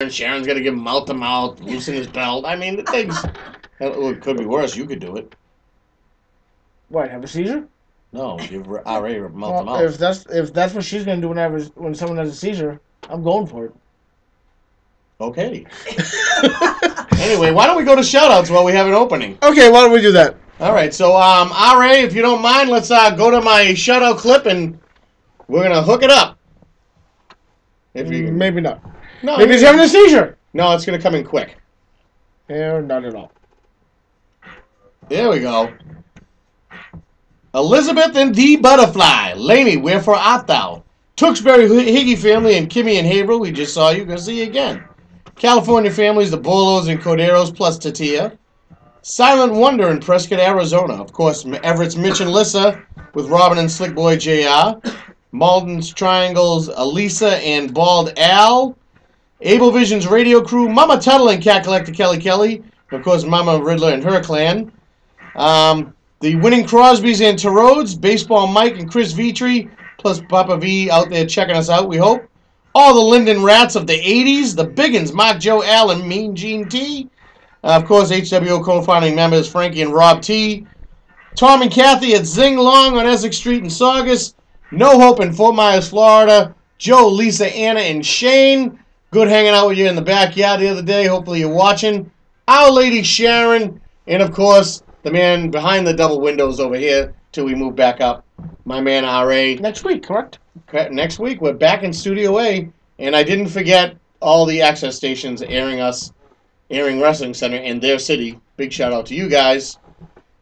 and Sharon's got to give him mouth to mouth, loosen his belt. I mean, the things. It could be worse. You could do it. What? Have a seizure? No, give RA mouth to Well, mouth. if that's what she's gonna do when someone has a seizure, I'm going for it. Okay. Anyway, why don't we go to shoutouts while we have an opening? Okay, why don't we do that? All right, so RA, if you don't mind, let's go to my shoutout clip and we're gonna hook it up. If you Maybe not. no, Maybe he's having a seizure. No, it's gonna come in quick. Yeah, not at all. There we go. Elizabeth and D. Butterfly. Laney, wherefore art thou? Tewksbury Higgy family and Kimmy and Haverhill, we just saw you. Gonna see you again. California families, the Bolos and Corderos plus Tatia. Silent Wonder in Prescott, Arizona. Of course, Everett's Mitch and Lissa with Robin and Slick Boy JR. Malden's Triangles, Elisa and Bald Al. Able Vision's radio crew, Mama Tuttle and Cat Collector Kelly Kelly. Of course, Mama Riddler and her clan. The Winning Crosbys and Tarodes, Baseball Mike and Chris Vitri, plus Papa V out there checking us out, we hope. All the Linden Rats of the 80s, the Biggins, Mark, Joe, Al, and Mean Gene T. Of course, HWO co-founding members Frankie and Rob T. Tom and Kathy at Zing Long on Essex Street in Saugus. No Hope in Fort Myers, Florida. Joe, Lisa, Anna, and Shane. Good hanging out with you in the backyard the other day. Hopefully you're watching. Our Lady Sharon. And, of course, the man behind the double windows over here till we move back up. My man, R.A. Next week, correct? Next week, we're back in Studio A. And I didn't forget all the access stations airing Wrestling Center in their city. Big shout out to you guys.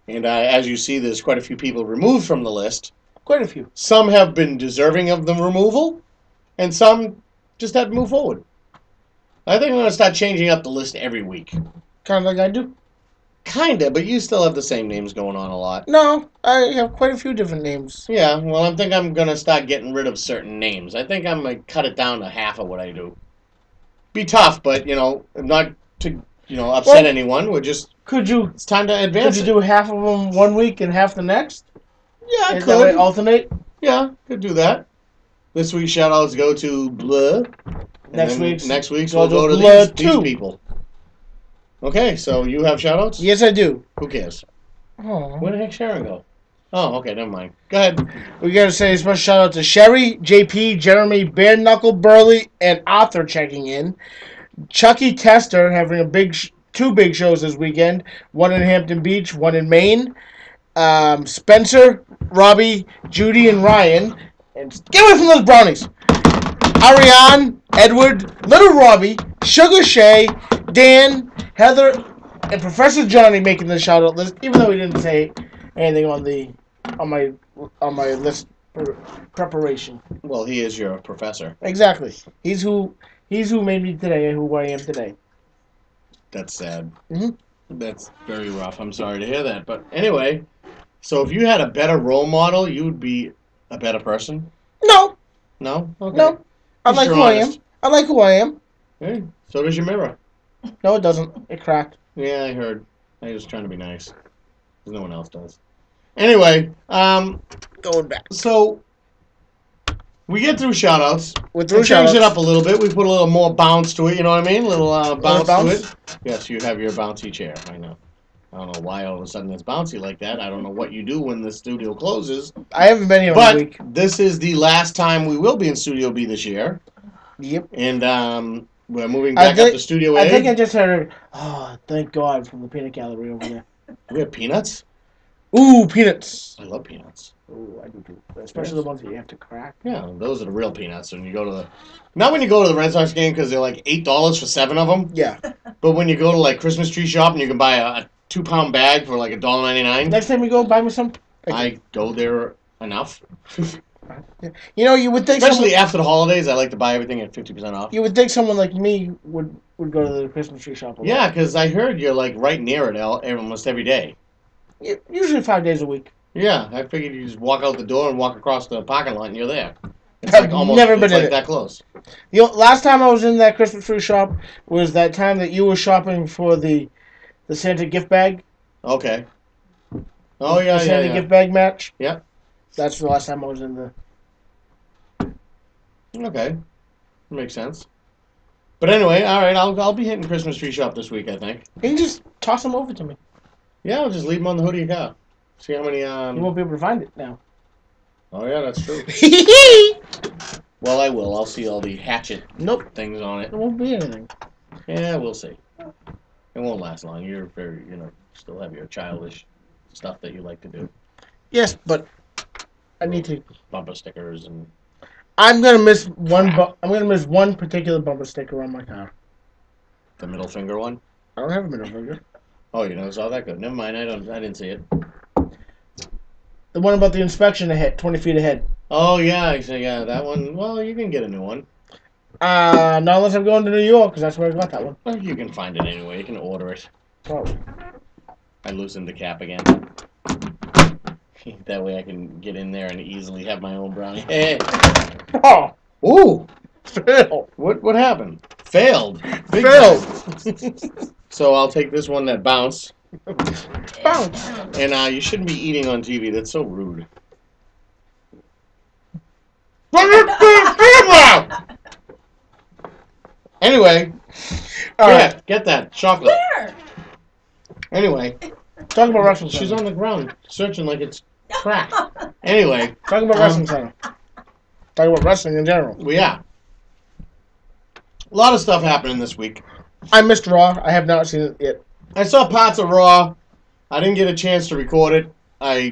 And as you see, there's quite a few people removed from the list. Quite a few. Some have been deserving of the removal, and some just had to move forward. I think I'm going to start changing up the list every week. Kind of like I do. Kinda, but you still have the same names going on a lot. No, I have quite a few different names. Yeah, well, I think I'm going to start getting rid of certain names. I think I'm going to cut it down to half of what I do. Be tough, but, not to, upset anyone. We're just... It's time to advance. Could you do half of them one week and half the next? Yeah, I could. That way alternate? Yeah, could do that. This week's shout-outs go to Blah. Next week's we'll go to these people. Okay, so you have shout-outs? Yes, I do. Who cares? Oh. Where the heck Sharon go? Oh, okay, never mind. Go ahead. We got to say a special shout-out to Sherry, JP, Jeremy, Bare Knuckle, Burley, and Arthur checking in. Chucky Tester having two big shows this weekend. One in Hampton Beach, one in Maine. Spencer, Robbie, Judy, and Ryan. And get away from those brownies. Ariane, Edward, Little Robbie, Sugar Shay, Dan, Heather, and Professor Johnny making the shout-out list, even though he didn't say anything on my list preparation. Well, he is your professor. Exactly. He's who made me today and who I am today. That's sad. Mm-hmm. That's very rough. I'm sorry to hear that. But anyway, so if you had a better role model, you would be a better person? No. No? Okay. No. I like who I am. I like who I am. Hey, so does your mirror. No, it doesn't. It cracked. Yeah, I heard. I was trying to be nice. Because no one else does. Anyway, going back. So, we get through shout-outs. We're through shout-outs. Change it up a little bit. We put a little more bounce to it, you know what I mean? A little bounce to it. Yes, you have your bouncy chair. I know. I don't know why all of a sudden it's bouncy like that. I don't know what you do when the studio closes. I haven't been here in a week. But this is the last time we will be in Studio B this year. Yep. And we're moving back up to Studio A. I think I just heard, oh, thank God, from the peanut gallery over there. We have peanuts? Ooh, peanuts. I love peanuts. Ooh, I do too. Especially the ones that you have to crack. Yeah, those are the real peanuts. When you go to the... Not when you go to the Red Sox game because they're like $8 for 7 of them. Yeah. But when you go to like Christmas tree shop and you can buy a 2-pound bag for like $1.99. Next time we go, buy me some. I go there enough. You know, you would think... Especially after the holidays, I like to buy everything at 50% off. You would think someone like me would go to the Christmas tree shop a lot. Yeah, because I heard you're like right near it almost every day. Usually 5 days a week. Yeah, I figured you just walk out the door and walk across the parking lot and you're there. It's I've like almost never been in it. that close. You know, last time I was in that Christmas tree shop was that time that you were shopping for the Santa gift bag. Okay. Oh, yeah, the Santa gift bag match. Yep. That's the last time I was in the... Okay. Makes sense. But anyway, all right, I'll be hitting Christmas tree shop this week, I think. You can just toss them over to me. Yeah, I'll just leave them on the hood of your car. See how many. You won't be able to find it now. Oh yeah, that's true. Well, I will. I'll see all the hatchet things on it. There won't be anything. Yeah, we'll see. It won't last long. You're very, still have your childish stuff that you like to do. Yes, but I need to. Bumper stickers and. I'm gonna miss one. I'm gonna miss one particular bumper sticker on my car. The middle finger one. I don't have a middle finger. Oh, you know, it's all that good. Never mind. I didn't see it. The one about the inspection ahead, 20 feet ahead. Oh yeah, yeah, that one. Well, you can get a new one. Not unless I'm going to New York, because that's where I got that one. Well, you can find it anyway. You can order it. Probably. I loosened the cap again. That way I can get in there and easily have my own brownie. Hey. Oh. Ooh. Failed. What happened? Failed. Failed. So I'll take this one that bounced. Bounce. And you shouldn't be eating on TV. That's so rude. Anyway. Yeah, get that chocolate. Where? Anyway. Talk about wrestling. She's on the ground searching like it's crack. Anyway. Talk about wrestling center. Talk about wrestling in general. Well, yeah. A lot of stuff happening this week. I missed Raw. I have not seen it yet. I saw parts of Raw. I didn't get a chance to record it. I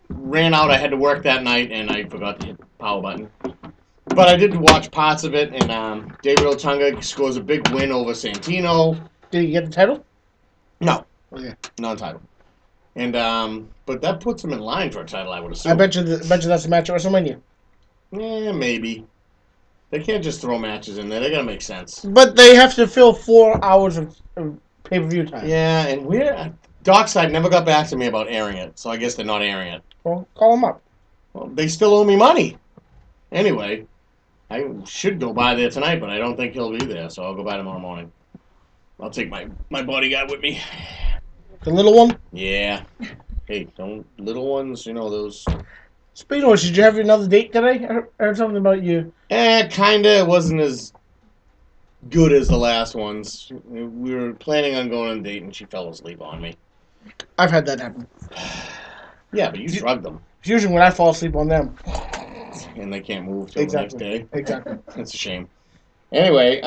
ran out. I had to work that night, and I forgot to hit the power button. But I did watch parts of it, and David Otunga scores a big win over Santino. Did he get the title? No. Okay. Non-title. And but that puts him in line for a title, I would assume. I bet you that's a match at WrestleMania. Yeah, maybe. They can't just throw matches in there. They gotta make sense. But they have to fill 4 hours of pay-per-view time. Yeah, and Dockside never got back to me about airing it, so I guess they're not airing it. Well, call them up. Well, they still owe me money. Anyway, I should go by there tonight, but I don't think he'll be there, so I'll go by tomorrow morning. I'll take my bodyguard with me. The little one? Yeah. Hey, don't little ones, those. Speaking of which, did you have another date today? I heard something about you. Kinda. It wasn't as good as the last ones. We were planning on going on a date, and she fell asleep on me. I've had that happen. Yeah, but you drugged them. It's usually when I fall asleep on them. And they can't move till the next day. Exactly. That's a shame. Anyway,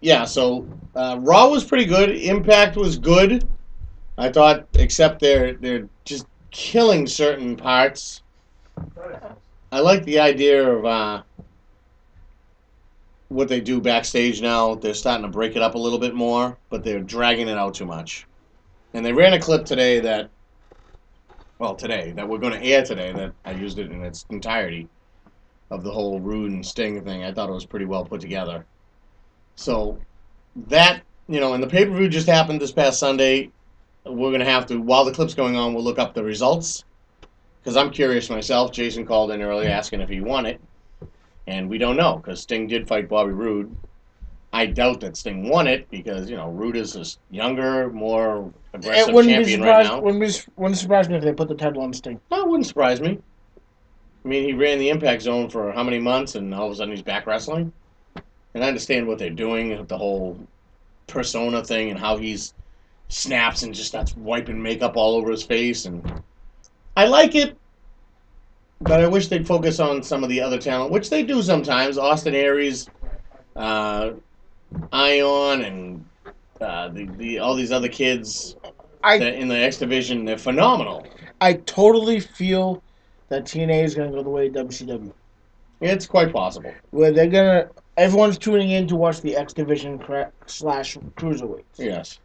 yeah, so Raw was pretty good. Impact was good. I thought, except they're just killing certain parts. I like the idea of what they do backstage now. They're starting to break it up a little bit more, but they're dragging it out too much. And they ran a clip today that we're going to air today, that I used it in its entirety, of the whole Rude and Sting thing. I thought it was pretty well put together. So that, and the pay-per-view just happened this past Sunday. We're going to have to, while the clip's going on, we'll look up the results. Because I'm curious myself. Jason called in early asking if he won it. And we don't know, because Sting did fight Bobby Roode. I doubt that Sting won it, because, Roode is a younger, more aggressive champion right now. Wouldn't surprise me if they put the title on Sting. No, it wouldn't surprise me. I mean, he ran the Impact Zone for how many months, and all of a sudden he's back wrestling? And I understand what they're doing with the whole persona thing and how he's snaps and just starts wiping makeup all over his face. And I like it, but I wish they'd focus on some of the other talent, which they do sometimes. Austin Aries, Ion, and all these other kids in the X Division, they're phenomenal. I totally feel that TNA is going to go the way of WCW. It's quite possible. Where everyone's tuning in to watch the X Division / Cruiserweights. Yes.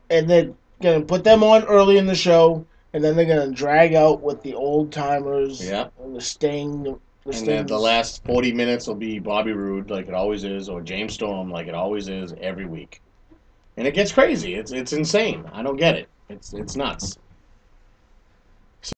And they're going to put them on early in the show, and then they're going to drag out with the old timers. Yeah. And the Sting. And then the last 40 minutes will be Bobby Roode, like it always is, or James Storm, like it always is, every week. And it gets crazy. It's insane. I don't get it. It's nuts.